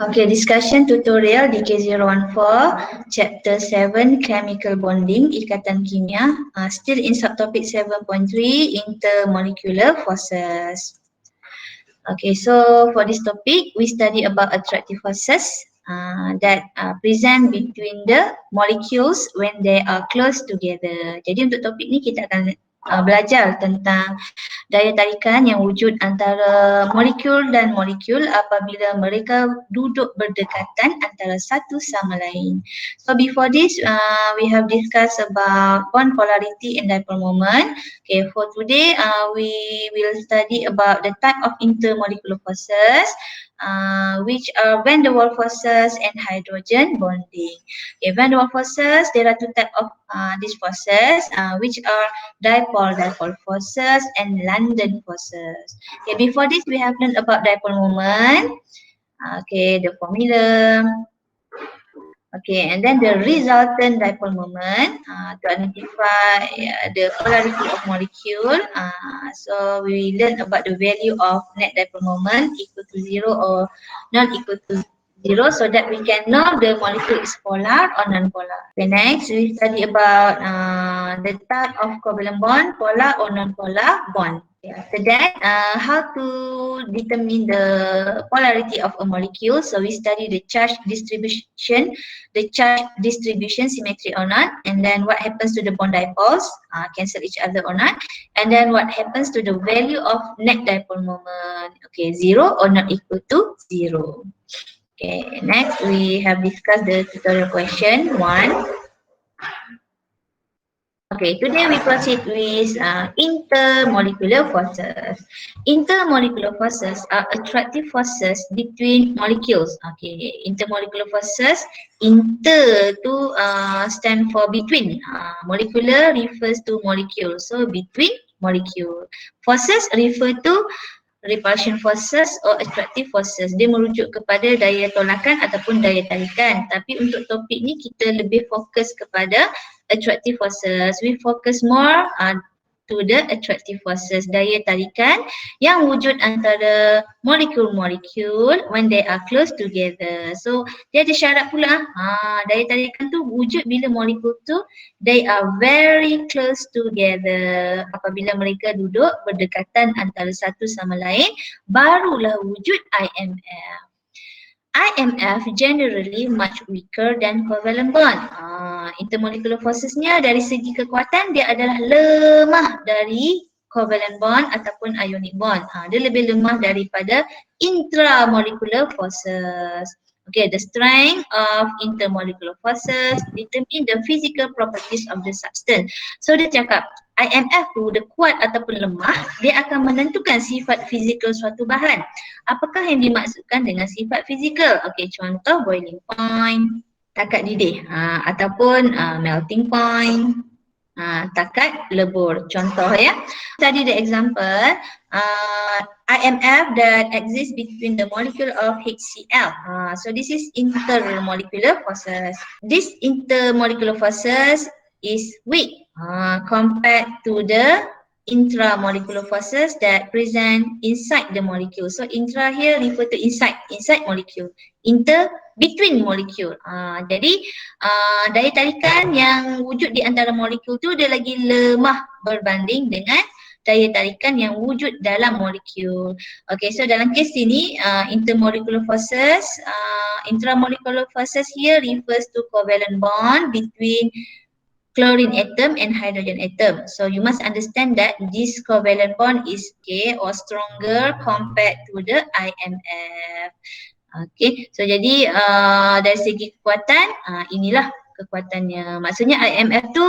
Okay, discussion tutorial DK014, chapter 7, chemical bonding, ikatan kimia, still in subtopic 7.3, intermolecular forces. Okay, so for this topic, we study about attractive forces that present between the molecules when they are close together. Jadi untuk topik ni kita akan belajar tentang daya tarikan yang wujud antara molekul dan molekul apabila mereka duduk berdekatan antara satu sama lain. So before this, we have discussed about bond polarity and dipole moment. Okay, for today, we will study about the type of intermolecular forces, which are van der Waals forces and hydrogen bonding. Okay, van der Waals forces, there are two types of these forces, which are dipole forces and London forces. Okay, before this, we have learned about dipole moment. Okay, the formula. Okay, and then the resultant dipole moment to identify the polarity of molecule. So we learn about the value of net dipole moment equal to 0 or not equal to 0, so that we can know the molecule is polar or non-polar. Okay, next we study about the type of covalent bond, polar or non-polar bond. After that, how to determine the polarity of a molecule. So we study the charge distribution, symmetry or not, and then what happens to the bond dipoles, cancel each other or not, and then what happens to the value of net dipole moment. Okay, 0 or not equal to 0. Okay, next we have discussed the tutorial question 1. Okay, today we proceed with intermolecular forces. Intermolecular forces are attractive forces between molecules. Okay, intermolecular forces, inter to stand for between. Molecular refers to molecule, so between molecule. Forces refer to repulsion forces or attractive forces. Dia merujuk kepada daya tolakan ataupun daya tarikan. Tapi untuk topik ni kita lebih fokus kepada attractive forces. We focus more to the attractive forces, daya tarikan yang wujud antara molekul-molekul when they are close together. So dia ada syarat pula, daya tarikan tu wujud bila molekul tu they are very close together. Apabila mereka duduk berdekatan antara satu sama lain, barulah wujud IMF. IMF generally much weaker than covalent bond. Intermolecular forcesnya dari segi kekuatan dia adalah lemah dari covalent bond ataupun ionic bond. Dia lebih lemah daripada intramolecular forces. Okay, the strength of intermolecular forces determine the physical properties of the substance. So dia cakap IMF tu dia kuat ataupun lemah, dia akan menentukan sifat fizikal suatu bahan. Apakah yang dimaksudkan dengan sifat fizikal? Okay, contoh boiling point, takat didih ataupun melting point, takat lebur. Contoh ya. Study the example IMF that exists between the molecule of HCl. So this is intermolecular forces. This intermolecular forces is weak compared to the intramolecular forces that present inside the molecule. So intra here refer to inside molecule. Inter, between molecule. Jadi daya tarikan yang wujud di antara molekul tu dia lagi lemah berbanding dengan daya tarikan yang wujud dalam molekul. Okay, so dalam kes ini intermolecular forces, intramolecular forces here refers to covalent bond between chlorine atom and hydrogen atom. So you must understand that this covalent bond is or stronger compared to the IMF. Okay, so jadi dari segi kekuatan inilah kekuatannya. Maksudnya IMF tu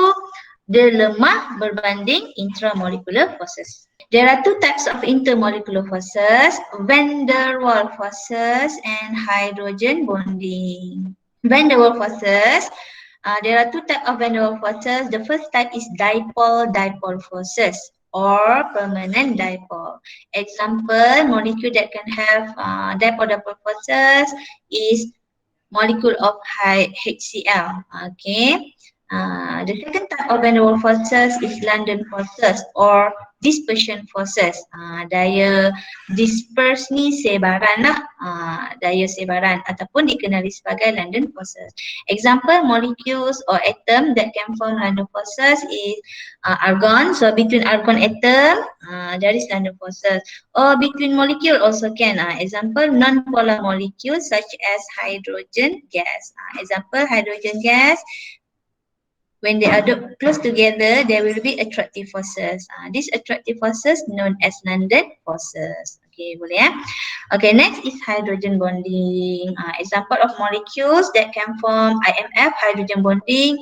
dia lemah berbanding intramolecular forces. There are two types of intermolecular forces, van der Waals forces and hydrogen bonding. Van der Waals forces, there are two types of van der Waals forces. The first type is dipole forces or permanent dipole. Example, molecule that can have dipole forces is molecule of HCl. Okay. The second type of van der Waals forces is London forces or dispersion forces. Daya disperse ni sebaran lah, daya sebaran ataupun dikenali sebagai London forces. Example molecules or atom that can form London forces is argon. So between argon atom, there is London forces. Or between molecule also can. Example non-polar molecules such as hydrogen gas. Example hydrogen gas. When they are close together, there will be attractive forces. These attractive forces known as London forces. Okay, boleh ya? Okay, next is hydrogen bonding. Example of molecules that can form IMF, hydrogen bonding,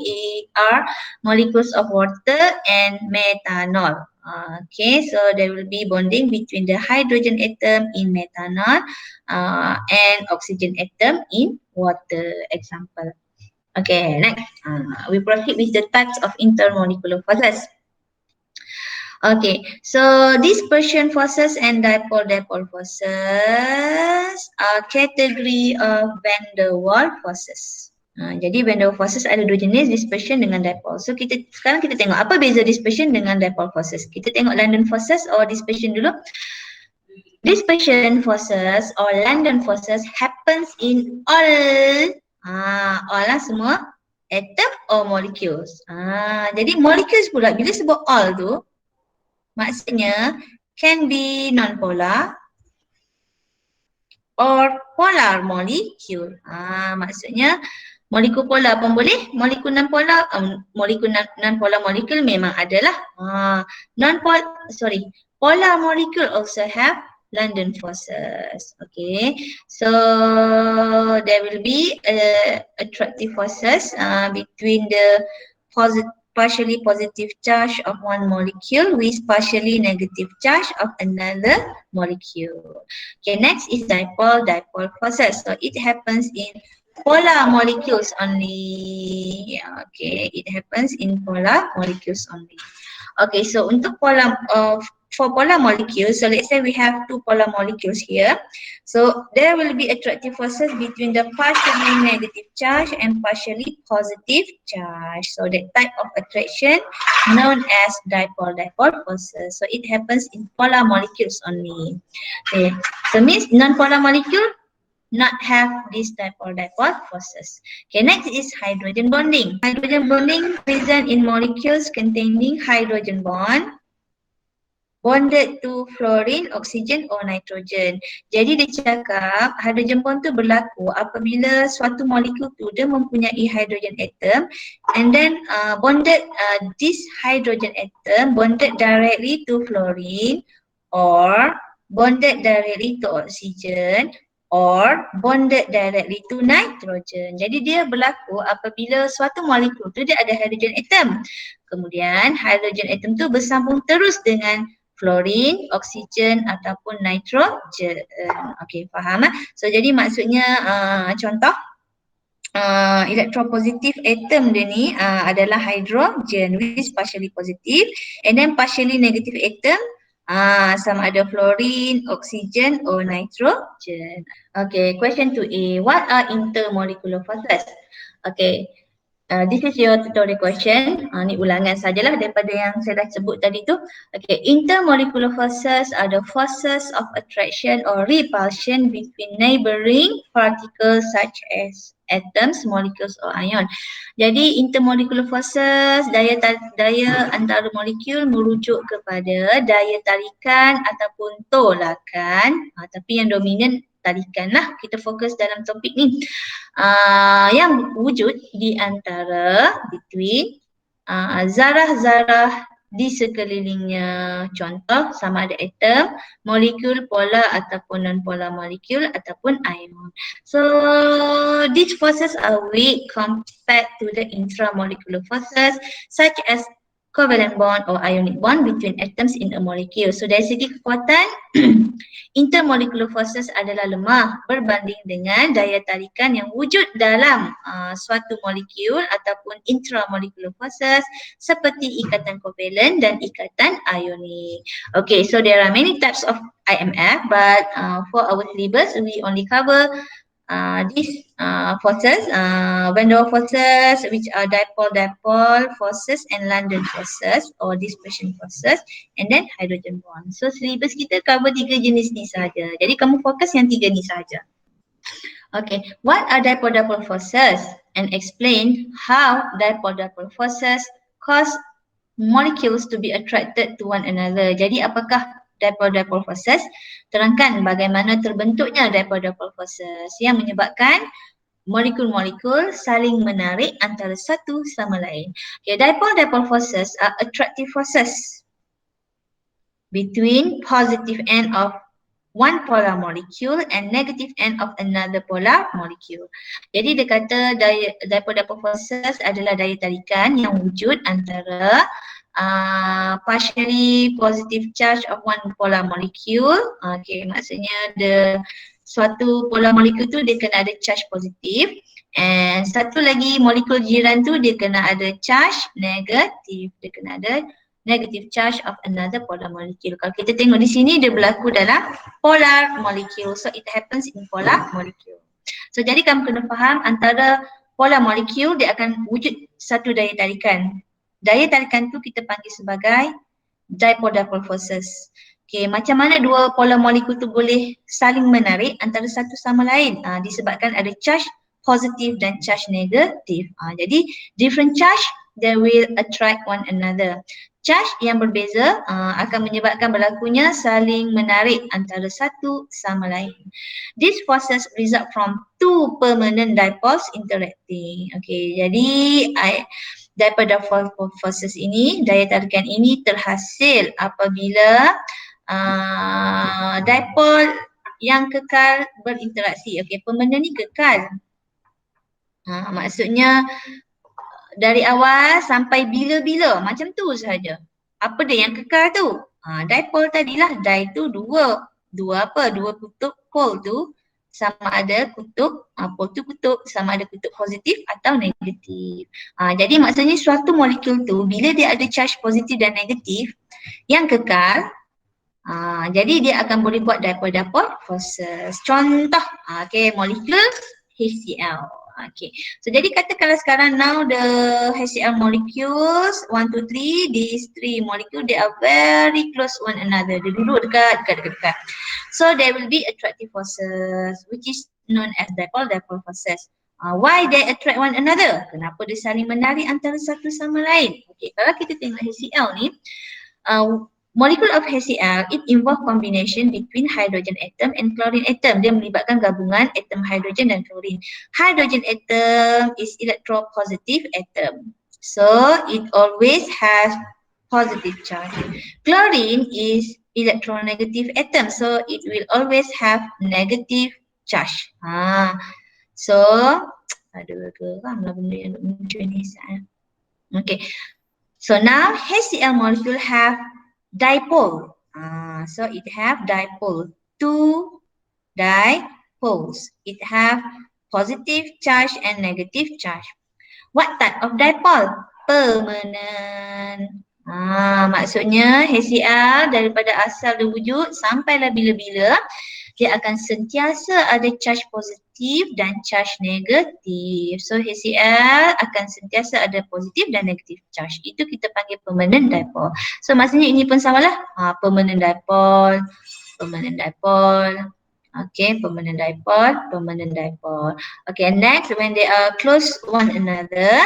are molecules of water and methanol. Okay, so there will be bonding between the hydrogen atom in methanol and oxygen atom in water. Example. Okay, next we proceed with the types of intermolecular forces. Okay, so dispersion forces and dipole-dipole forces are category of van der Waals forces. Jadi van der Waals forces ada dua jenis, dispersion dengan dipole. So sekarang kita tengok apa beza dispersion dengan dipole forces. Kita tengok London forces or dispersion dulu. Dispersion forces or London forces happens in all lah semua atom or molecules. Jadi molecules pula bila sebut all tu maksudnya can be non-polar or polar molecule. Maksudnya molekul polar pun boleh, molekul non-polar, non-polar molecule memang adalah. Polar molecule also have London forces. Okay, so there will be attractive forces between the partially positive charge of one molecule with partially negative charge of another molecule. Okay, next is dipole-dipole forces. So it happens in polar molecules only. Okay, it happens in polar molecules only. Okay, so untuk for polar molecules, so let's say we have two polar molecules here. So there will be attractive forces between the partially negative charge and partially positive charge. So that type of attraction known as dipole-dipole forces. So it happens in polar molecules only. Okay, so means non-polar molecule not have this dipole-dipole forces. Okay, next is hydrogen bonding. Hydrogen bonding present in molecules containing hydrogen bonded to fluorine, oxygen or nitrogen. Jadi dia cakap hydrogen bond tu berlaku apabila suatu molekul tu dia mempunyai hydrogen atom and then this hydrogen atom bonded directly to fluorine or bonded directly to oxygen or bonded directly to nitrogen. Jadi dia berlaku apabila suatu molekul tu dia ada hydrogen atom. Kemudian hydrogen atom tu bersambung terus dengan fluorine, oksigen ataupun nitrogen. Okey, faham? So jadi maksudnya contoh electropositive atom dia ni adalah hydrogen which is partially positive and then partially negative atom sama ada fluorine, oksigen or nitrogen. Okay, question 2A. What are intermolecular forces? Okay. This is your tutorial question. Ni ulangan sajalah daripada yang saya dah sebut tadi tu. Okay, intermolecular forces are the forces of attraction or repulsion between neighboring particles such as atoms, molecules or ion. Jadi intermolecular forces, daya antara molekul merujuk kepada daya tarikan ataupun tolakan. Tapi yang dominan tarikan lah, kita fokus dalam topik ni. Yang wujud di antara between zarah-zarah di sekelilingnya. Contoh sama ada atom, molekul polar ataupun non-polar molekul ataupun ion. So these forces are weak compared to the intramolecular forces such as covalent bond or ionic bond between atoms in a molecule. So dari segi kekuatan intermolecular forces adalah lemah berbanding dengan daya tarikan yang wujud dalam suatu molekul ataupun intramolecular forces seperti ikatan kovalent dan ikatan ionik. Okay, so there are many types of IMF but for our syllabus we only cover these forces, van der Waals forces, which are dipole forces and London forces or dispersion forces, and then hydrogen bond. So syllabus kita cover 3 jenis ni saja. Jadi kamu fokus yang 3 ni saja. Okay, what are dipole forces? And explain how dipole forces cause molecules to be attracted to one another. Jadi apakah dipole forces? Terangkan bagaimana terbentuknya dipole forces yang menyebabkan molekul-molekul saling menarik antara satu sama lain. Okay, dipole forces are attractive forces between positive end of one polar molecule and negative end of another polar molecule. Jadi dia kata dipole forces adalah daya tarikan yang wujud antara partially positive charge of one polar molecule. Okay, maksudnya suatu polar molecule tu dia kena ada charge positif, and satu lagi molekul jiran tu dia kena ada charge negatif. Dia kena ada negative charge of another polar molecule. Kalau kita tengok di sini dia berlaku dalam polar molecule. So it happens in polar molecule. So jadi kamu kena faham antara polar molecule dia akan wujud satu daya tarikan. Daya tarikan tu kita panggil sebagai dipole forces. Okay, macam mana dua polar molecule tu boleh saling menarik antara satu sama lain? Disebabkan ada charge positif dan charge negatif. Jadi different charge they will attract one another. Charge yang berbeza akan menyebabkan berlakunya saling menarik antara satu sama lain. These forces result from two permanent dipoles interacting. Okay, jadi dipole forces ini, daya tarikan ini terhasil apabila dipole yang kekal berinteraksi. Okay, permanent ni kekal. Maksudnya dari awal sampai bila-bila macam tu sahaja. Apa dia yang kekal tu? Dipole tadilah. Di tu dua kutub pole tu sama ada kutub, pole tu kutub sama ada kutub positif atau negatif. Jadi maksudnya suatu molekul tu bila dia ada charge positif dan negatif yang kekal, jadi dia akan boleh buat dipole forces. Contoh, okay, molekul HCl. Okay, so jadi katakanlah sekarang now the HCl molecules 1, 2, 3, these 3 molecule they are very close one another. Dia duduk dekat. So there will be attractive forces which is known as dipole forces. Why they attract one another? Kenapa dia saling menarik antara satu sama lain? Okay, kalau kita tengok HCl ni, molecule of HCl, it involve combination between hydrogen atom and chlorine atom. Dia melibatkan gabungan atom hydrogen dan chlorine. Hydrogen atom is electropositive atom. So it always has positive charge. Chlorine is electronegative atom. So it will always have negative charge. So ada geram lah benda yang muncul ni. Okay. So now HCl molecule have dipole. So it have dipole. Two dipoles. It have positive charge and negative charge. What type of dipole? Permanent. Maksudnya HCl daripada asal dia wujud sampailah bila-bila dia akan sentiasa ada charge positif dan charge negatif. So HCl akan sentiasa ada positif dan negatif charge. Itu kita panggil permanent dipole. So maksudnya ini pun samalah. Permanent dipole. Okay, permanent dipole. Okay, next when they are close one another,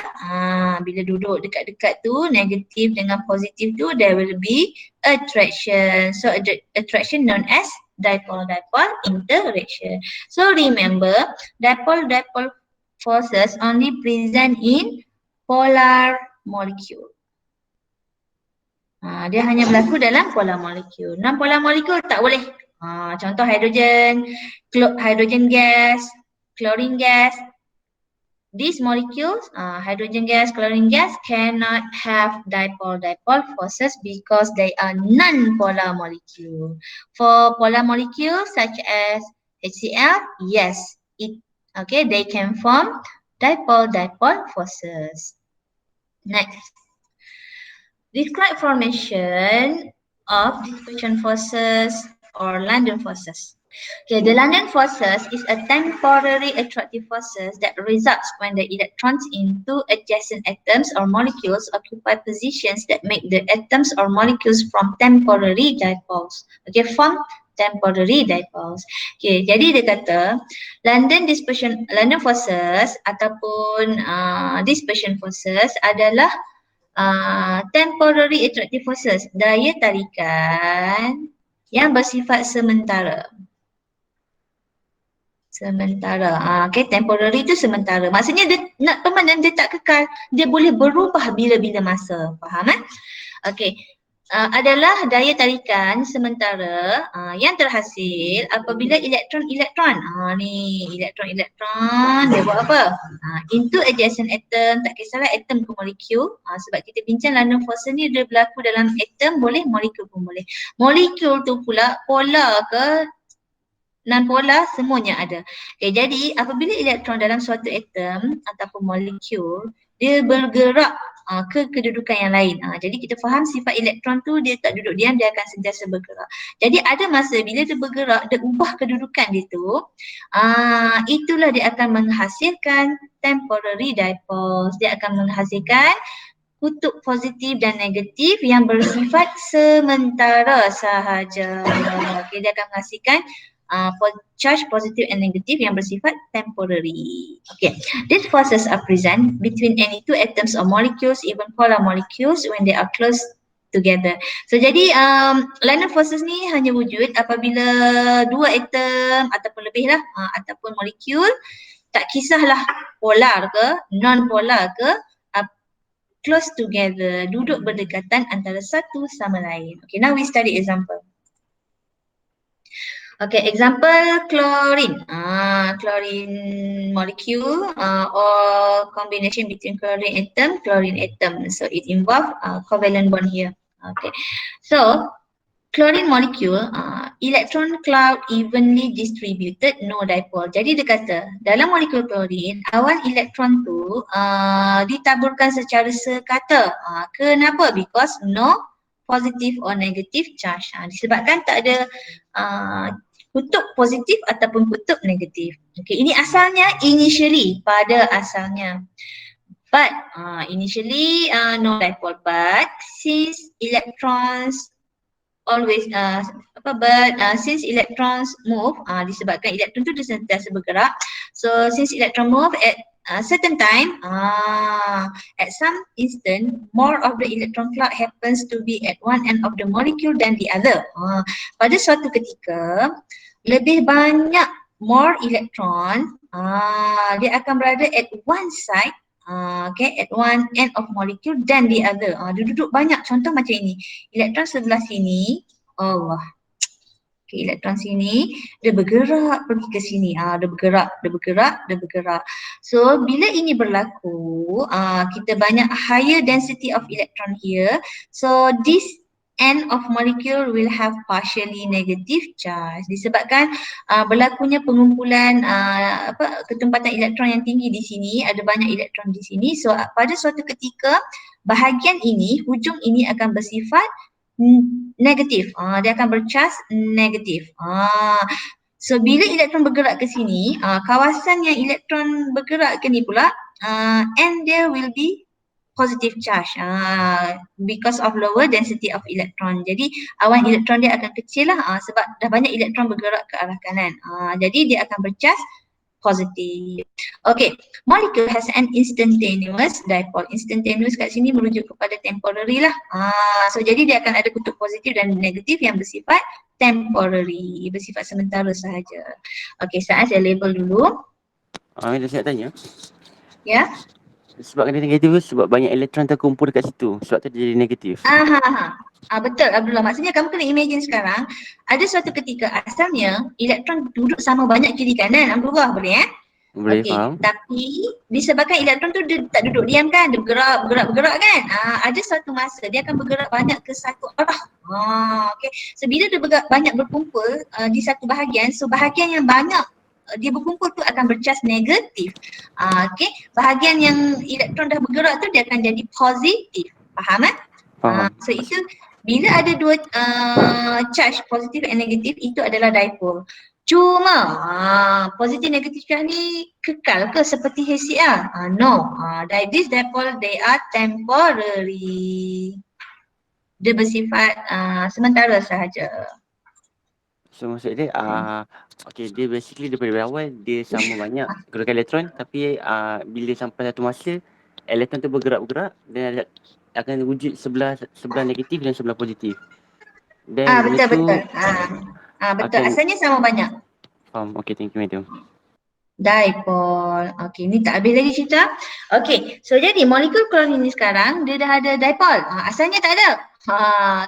bila duduk dekat-dekat tu, negatif dengan positif tu, there will be attraction. So attraction known as dipole interaction. So remember, dipole forces only present in polar molecule. Dia hanya berlaku dalam polar molecule. Non-polar molecule tak boleh. Contoh hydrogen gas, chlorine gas. These molecules, hydrogen gas, chlorine gas cannot have dipole forces because they are non-polar molecule. For polar molecules such as HCl, yes, they can form dipole forces. Next, describe formation of dispersion forces or London forces. Okay, the London forces is a temporary attractive forces that results when the electrons in two adjacent atoms or molecules occupy positions that make the atoms or molecules from temporary dipoles. Okay, form temporary dipoles. Okay, jadi dia kata London forces ataupun dispersion forces adalah temporary attractive forces, daya tarikan yang bersifat sementara. Okay, temporary itu sementara. Maksudnya dia nak permanent, dia tak kekal. Dia boleh berubah bila-bila masa. Faham kan? Okay. Adalah daya tarikan sementara yang terhasil apabila elektron-elektron. Ni elektron-elektron dia buat apa? Into adjacent atom, tak kisahlah atom ke molekul. Sebab kita bincang London force ni dia berlaku dalam atom boleh, molekul pun boleh. Molekul tu pula polar ke non-polar semuanya ada. Okay, jadi apabila elektron dalam suatu atom ataupun molekul dia bergerak ke kedudukan yang lain. Jadi kita faham sifat elektron tu dia tak duduk diam, dia akan sentiasa bergerak. Jadi ada masa bila dia bergerak, dia ubah kedudukan dia tu, itulah dia akan menghasilkan temporary dipoles. Dia akan menghasilkan kutub positif dan negatif yang bersifat sementara sahaja. Okay, dia akan menghasilkan charge positive and negative yang bersifat temporary. Okay, these forces are present between any two atoms or molecules, even polar molecules when they are close together. So jadi London forces ni hanya wujud apabila dua atom ataupun lebih lah ataupun molekul, tak kisahlah polar ke non-polar ke, close together, duduk berdekatan antara satu sama lain. Okay, now we study example. Okay, example chlorine. Chlorine molecule or combination between chlorine atom. So it involve covalent bond here. Okay, so chlorine molecule electron cloud evenly distributed, no dipole. Jadi dia kata dalam molekul chlorine awan elektron tu ditaburkan secara sekata. Kenapa? Because no positive or negative charge. Disebabkan tak ada kutub positif ataupun kutub negatif. Okay, ini asalnya initially, pada asalnya. But initially no dipole, but since electrons always since electrons move, disebabkan elektron tu dia sentiasa bergerak. So since electron move at certain time, at some instant, more of the electron cloud happens to be at one end of the molecule than the other. Pada suatu ketika, lebih banyak more electron, dia akan berada at one side, okay, at one end of molecule than the other. Dia duduk banyak, contoh macam ini. Elektron sebelah sini, Allah. Okay, elektron sini, dia bergerak pergi ke sini. Dia bergerak. So, bila ini berlaku, kita banyak higher density of electron here. So, this end of molecule will have partially negative charge. Disebabkan berlakunya pengumpulan ketempatan elektron yang tinggi di sini, ada banyak elektron di sini. So, pada suatu ketika, bahagian ini, hujung ini akan bersifat negatif. Dia akan bercharge negatif. So bila elektron bergerak ke sini, kawasan yang elektron bergerak ke ni pula, and there will be positive charge because of lower density of electron. Jadi awan elektron dia akan kecil lah sebab dah banyak elektron bergerak ke arah kanan. Jadi dia akan bercharge positif. Okay, molecule has an instantaneous dipole. Instantaneous kat sini merujuk kepada temporary lah. So jadi dia akan ada kutub positif dan negatif yang bersifat temporary, bersifat sementara sahaja. Okay, saya label dulu. Dah siap tanya. Ya. Sebab dia negatif tu sebab banyak elektron terkumpul dekat situ. Sebab tu dia jadi negatif. Betul Abdullah. Maksudnya kamu kena imagine sekarang ada suatu ketika asalnya elektron duduk sama banyak kiri kanan. Abdullah boleh Boleh faham. Tapi disebabkan elektron tu dia tak duduk diam kan, dia bergerak kan. Ada suatu masa dia akan bergerak banyak ke satu arah. Okay. So bila dia banyak berkumpul di satu bahagian, so bahagian yang banyak dia berkumpul tu akan bercharge negatif. Okay. Bahagian yang elektron dah bergerak tu dia akan jadi positif. Faham kan? So itu bila ada dua charge positif dan negatif, itu adalah dipole. Cuma positif negatif charge ni kekal ke seperti HCl? No. This dipole they are temporary. Dia bersifat sementara sahaja. So maksud dia okay, dia basically daripada awal dia sama banyak gerakan elektron, tapi bila sampai satu masa elektron tu bergerak-gerak dan akan wujud sebelah negatif dan sebelah positif. Dan benda tu Betul. Betul. Asalnya sama banyak. Faham. Okay, thank you madam. Dipole. Okay, ni tak habis lagi cerita. Okay, so jadi molekul klorin ni sekarang dia dah ada dipole. Asalnya tak ada.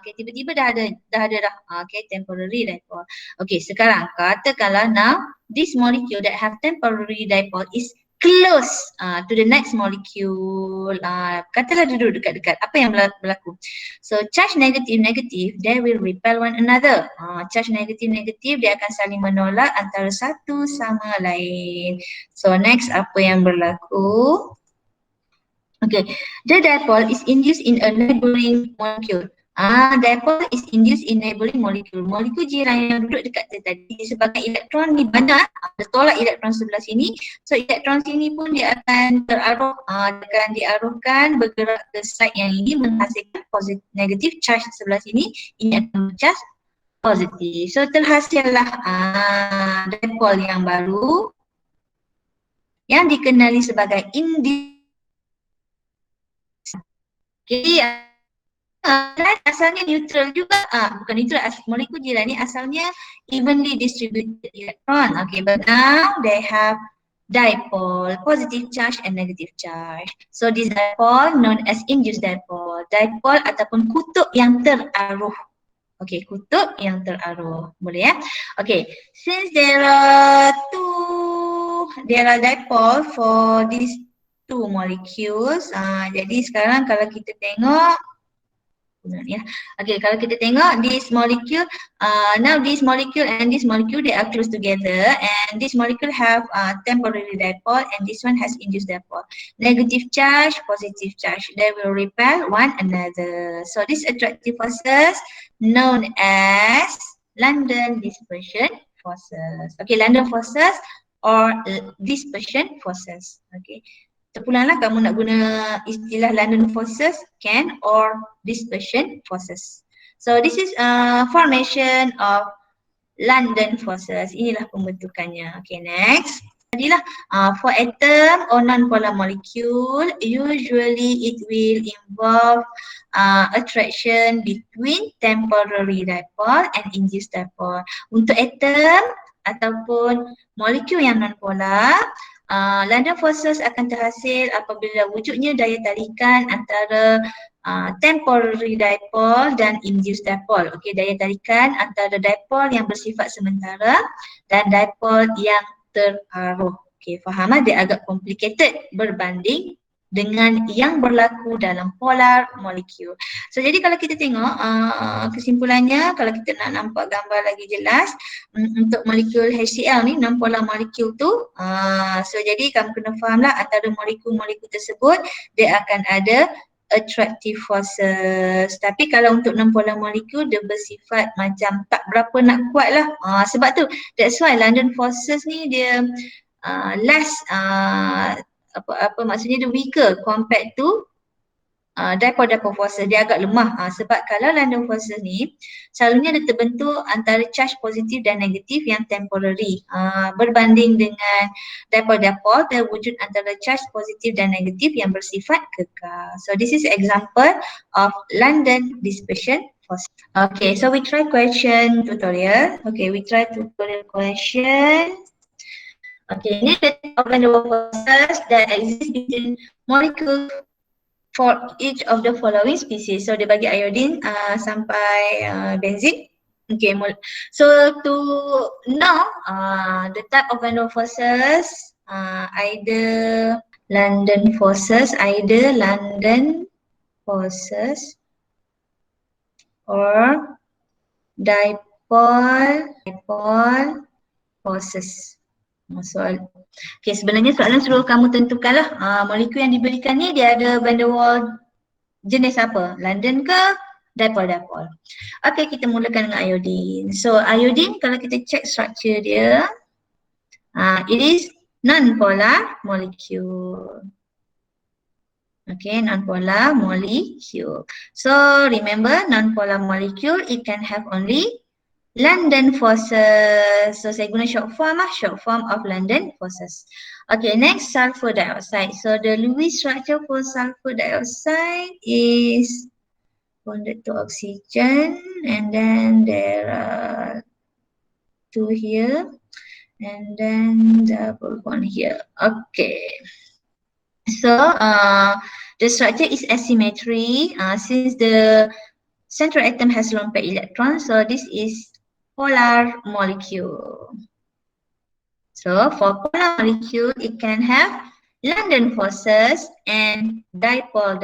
Okay, tiba-tiba dah ada dah. Okay, temporary dipole. Okay, sekarang katakanlah now this molecule that have temporary dipole is close to the next molecule. Katalah duduk dekat-dekat. Apa yang berlaku? So charge negative they will repel one another. Charge negative dia akan saling menolak antara satu sama lain. So next apa yang berlaku? Okay, the dipole is induced in a neighboring molecule. Dipole is induced in neighboring molecule. Molekul jiran yang duduk dekat tadi disebabkan elektron ni banyak, tolak elektron sebelah sini. So elektron sini pun dia akan teraruh, akan diarahkan bergerak ke side yang ini menghasilkan positif negatif charge sebelah sini. Ini akan charge positif. So terhasillah dipole yang baru yang dikenali sebagai induced. Okay, asalnya neutral juga, bukan neutral, molekul jiran ni asalnya evenly distributed electron. Okay, but now they have dipole, positive charge and negative charge. So this dipole known as induced dipole. Dipole ataupun kutub yang teraruh. Okay, kutub yang teraruh. Boleh ya? Okay, since there are dipole for these two molecules. Jadi sekarang kalau kita tengok okay, kalau kita tengok this molecule, now this molecule and this molecule they are close together, and this molecule have temporary dipole and this one has induced dipole. Negative charge, positive charge, they will repel one another. So this attractive forces known as London dispersion forces. Okay, London forces or dispersion forces. Okay. Terpulanglah kamu nak guna istilah London forces, can or dispersion forces. So this is formation of London forces. Inilah pembentukannya. Okay, next. Tadilah for atom or non-polar molecule, usually it will involve attraction between temporary dipole and induced dipole. Untuk atom ataupun molekul yang non-polar, London forces akan terhasil apabila wujudnya daya tarikan antara temporary dipole dan induced dipole. Okey, daya tarikan antara dipole yang bersifat sementara dan dipole yang teraruh. Okey, faham dia agak complicated berbanding dengan yang berlaku dalam polar molecule. So jadi kalau kita tengok kesimpulannya, kalau kita nak nampak gambar lagi jelas untuk molekul HCl ni, non-polar molecule tu, so jadi kamu kena fahamlah antara molekul-molekul tersebut dia akan ada attractive forces. Tapi kalau untuk non-polar molecule dia bersifat macam tak berapa nak kuat lah. Sebab tu that's why London forces ni dia less apa maksudnya dia weaker compared to dipole forces, dia agak lemah. Sebab kalau London forces ni selalunya dia terbentuk antara charge positif dan negatif yang temporary, berbanding dengan dipole terwujud antara charge positif dan negatif yang bersifat kekal. So this is example of London dispersion force. Okay, so we try question tutorial. Okay, we try tutorial question. Okay, ini of London forces that exist between molecules for each of the following species. So dia bagi iodine sampai benzene. Okay, so to know the type of London forces, either London forces or dipole forces. Soal. Okay, sebenarnya soalan suruh kamu tentukanlah molekul yang diberikan ni dia ada van der Waals jenis apa? London ke? dipole. Okay, kita mulakan dengan iodine. So iodine kalau kita check structure dia, it is non-polar molecule. Okay, non-polar molecule. So remember, non-polar molecule, it can have only London forces. So saya guna short form of London forces. Okay, next sulfur dioxide. So the Lewis structure for sulfur dioxide is bonded to oxygen, and then there are two here, and then double bond here. Okay. So the structure is asymmetry since the central atom has lone pair electron. So this is polar molecule. So for polar molecule, it can have London forces and dipole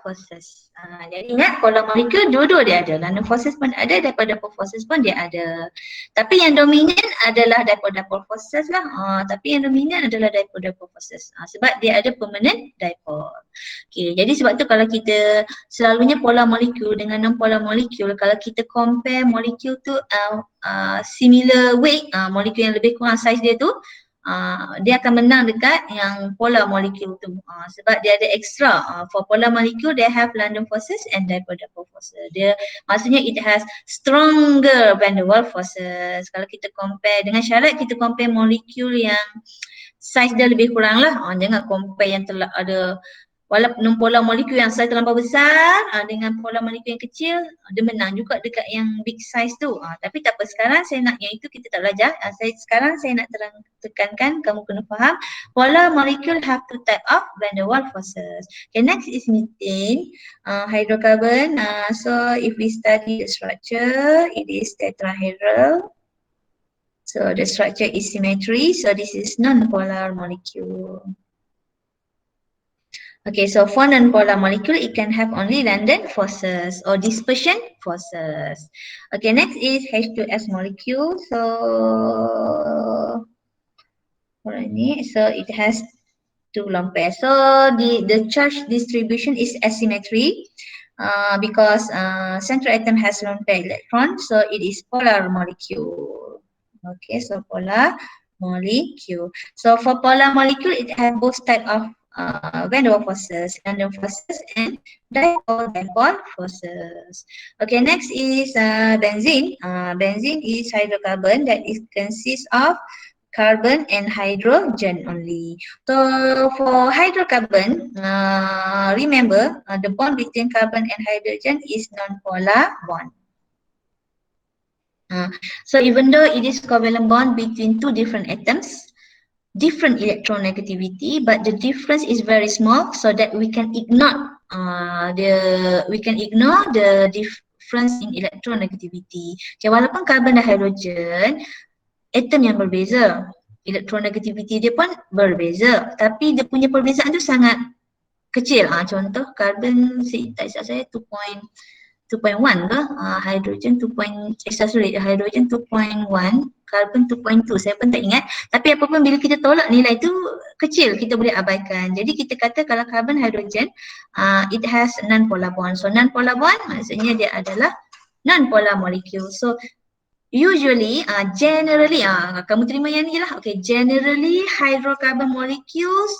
forces. Jadi ingat polar molecule dua-dua dia ada. London forces pun ada, dipole forces pun dia ada. Tapi yang dominan adalah dipole forces lah. Tapi yang dominan adalah dipole forces. Sebab dia ada permanent dipole. Okay, jadi sebab tu kalau kita selalunya polar molecule dengan non-polar molecule, kalau kita compare molecule tu similar weight, molecule yang lebih kurang size dia tu, dia akan menang dekat yang polar molecule tu sebab dia ada extra. For polar molecule, they have London forces and dipole forces. Dia maksudnya it has stronger van der Waals forces. Kalau kita compare dengan syarat kita compare molecule yang size dia lebih kurang lah. Jangan compare yang telah ada walaupun polar molecule yang size terlampau besar dengan polar molecule yang kecil, dia menang juga dekat yang big size tu. Tapi tak apa, sekarang saya nak yang itu kita tak belajar. Sekarang saya nak tekankan, kamu kena faham polar molecule have two type of van der Waals forces. Okay, next is methane, hydrocarbon. So if we study the structure, it is tetrahedral. So the structure is symmetry. So this is non-polar molecule. Okay, so for non-polar molecule, it can have only London forces or dispersion forces. Okay, next is H2S molecule. So, it has two lone pairs. So the charge distribution is asymmetry because central atom has lone pair electron. So it is polar molecule. Okay, so polar molecule. So for polar molecule, it has both type of van der Waals forces, London forces and dipole forces. Okay, next is benzene. Benzene is hydrocarbon that is consists of carbon and hydrogen only. So for hydrocarbon, remember the bond between carbon and hydrogen is non-polar bond. So even though it is covalent bond between two different atoms, different electronegativity, but the difference is very small, so that we can ignore the difference in electronegativity. Okay, walaupun carbon dan hydrogen atom yang berbeza, electronegativity dia pun berbeza, tapi dia punya perbezaan tu sangat kecil. Contoh carbon, tak silap saya 2.1 ke, hydrogen 2.1, carbon 2.2, saya pun tak ingat. Tapi apapun bila kita tolak nilai tu kecil, kita boleh abaikan. Jadi kita kata kalau carbon hydrogen, it has non-polar bond. So non-polar bond maksudnya dia adalah non-polar molecule. So usually, generally, kamu terima yang ni lah. Okay, generally hydrocarbon molecules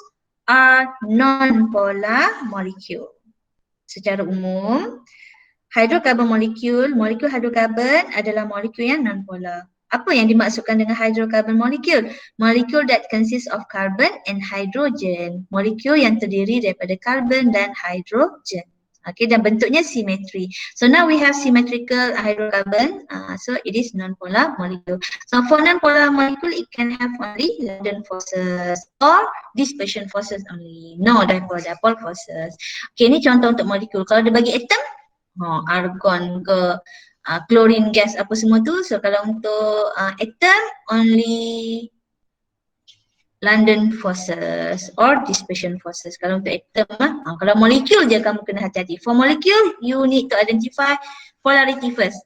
are non-polar molecule. Secara umum, hydrocarbon molecule hydrocarbon adalah molekul yang non-polar. Apa yang dimaksudkan dengan hydrocarbon molecule? Molecule that consists of carbon and hydrogen. Molekul yang terdiri daripada carbon dan hydrogen. Okay, dan bentuknya symmetry. So now we have symmetrical hydrocarbon. So it is non-polar molecule. So for non-polar molecule, it can have only London forces or dispersion forces only. No dipole forces. Okay, ini contoh untuk molekul. Kalau dia bagi atom, argon ke chlorine gas apa semua tu. So kalau untuk atom, only London forces or dispersion forces. Kalau untuk atom kalau molekul je kamu kena hati-hati. For molecule, you need to identify polarity first.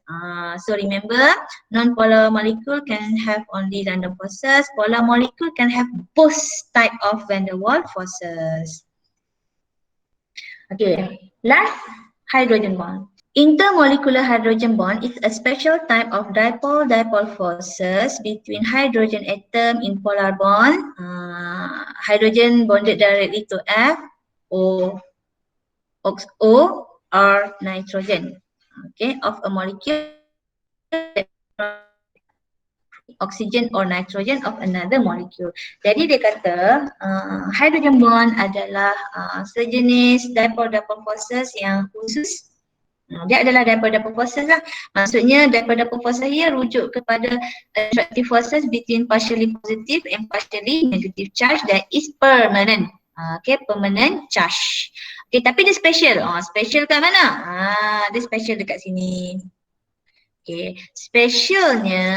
So remember, non-polar molecule can have only London forces. Polar molecule can have both type of van der Waals forces. Okay, last, hydrogen bond. Intermolecular hydrogen bond is a special type of dipole-dipole forces between hydrogen atom in polar bond, hydrogen bonded directly to F or or nitrogen, okay, of a molecule oxygen or nitrogen of another molecule. Jadi dia kata hydrogen bond adalah sejenis dipole-dipole forces yang khusus. Dia adalah dipole-dipole forces lah. Maksudnya dipole-dipole forces ia rujuk kepada attractive forces between partially positive and partially negative charge that is permanent. Okay, permanent charge. Okay, tapi dia special. Special kat mana? Dia special dekat sini. Okay, specialnya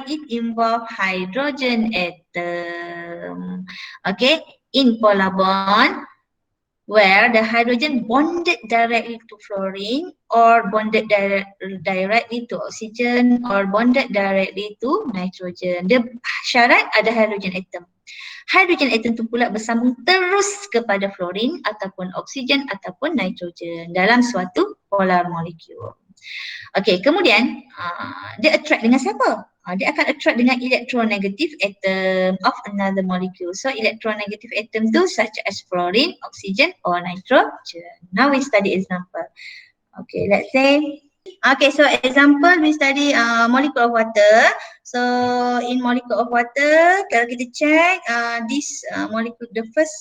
it involve hydrogen atom. Okay, in polar bond where the hydrogen bonded directly to fluorine or bonded directly to oxygen or bonded directly to nitrogen. Dia syarat ada hydrogen atom. Hydrogen atom tu pula bersambung terus kepada fluorine ataupun oksigen ataupun nitrogen dalam suatu polar molecule. Okay, kemudian dia attract dengan siapa? Dia akan attract dengan electronegative atom of another molecule. So electronegative atom tu such as fluorine, oxygen or nitrogen. Now we study example. Okay, let's say so example we study molecule of water. So in molecule of water, kalau kita check this molecule, the first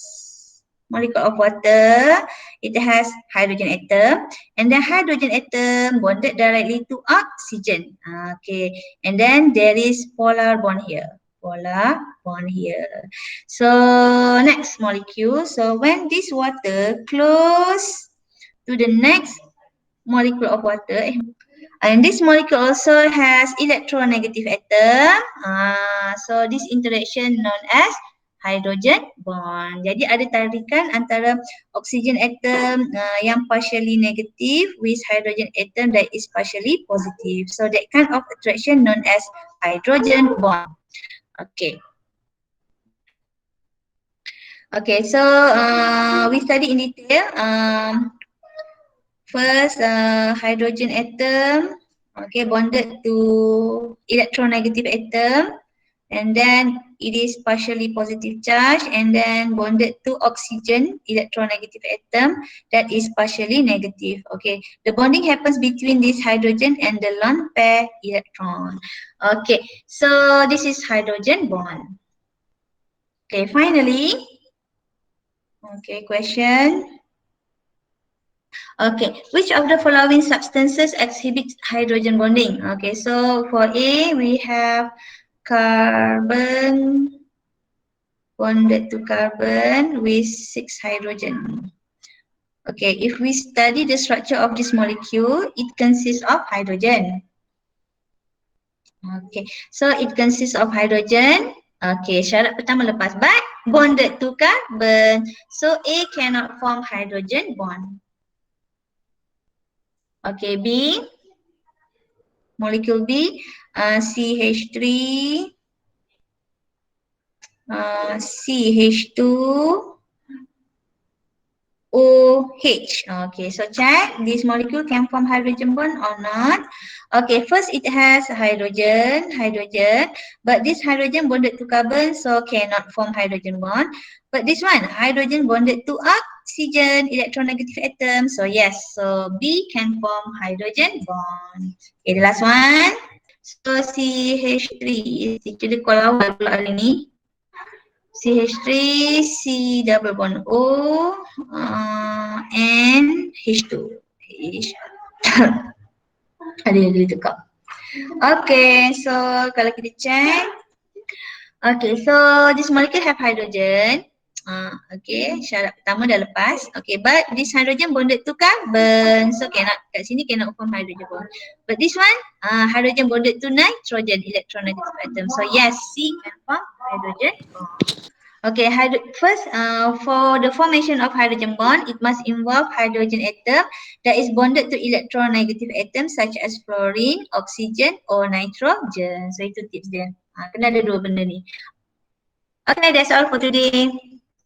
molecule of water, it has hydrogen atom, and the hydrogen atom bonded directly to oxygen. Okay, and then there is polar bond here. Polar bond here. So next molecule. So when this water close to the next molecule of water, and this molecule also has electronegative atom. So this interaction known as hydrogen bond. Jadi ada tarikan antara oxygen atom yang partially negative with hydrogen atom that is partially positive. So that kind of attraction known as hydrogen bond. Okay. Okay, so we study in detail. First, hydrogen atom, okay, bonded to electronegative atom, and then it is partially positive charge, and then bonded to oxygen electronegative atom that is partially negative. Okay, the bonding happens between this hydrogen and the lone pair electron. Okay, so this is hydrogen bond. Okay, finally, okay, question. Okay, which of the following substances exhibits hydrogen bonding? Okay, so for A, we have carbon bonded to carbon with 6 hydrogen. Okay, if we study the structure of this molecule, it consists of hydrogen. Okay, so it consists of hydrogen. Okay, syarat pertama lepas, but bonded to carbon. So A cannot form hydrogen bond. Okay, B, molecule B, CH3, CH2, OH. Okay, so check this molecule can form hydrogen bond or not. Okay, first it has hydrogen, but this hydrogen bonded to carbon, so cannot form hydrogen bond. But this one, hydrogen bonded to oxygen, electronegative atom, so yes, so B can form hydrogen bond. Okay, the last one, so CH3, jadi kalau awal pula hari ni, CH3, C double bond O, and H2. Ada tekak. Okay, so kalau kita check, okay, so this molecule have hydrogen. Okay, syarat pertama dah lepas. Okay, but this hydrogen bonded to carbon, so cannot, kat sini cannot form hydrogen bond. But this one, hydrogen bonded to nitrogen, electronegative atom. So yes, C can form hydrogen bond. Okay, first for the formation of hydrogen bond, it must involve hydrogen atom that is bonded to electronegative atoms such as fluorine, oxygen or nitrogen. So itu tips dia. Kena ada dua benda ni. Okay, that's all for today.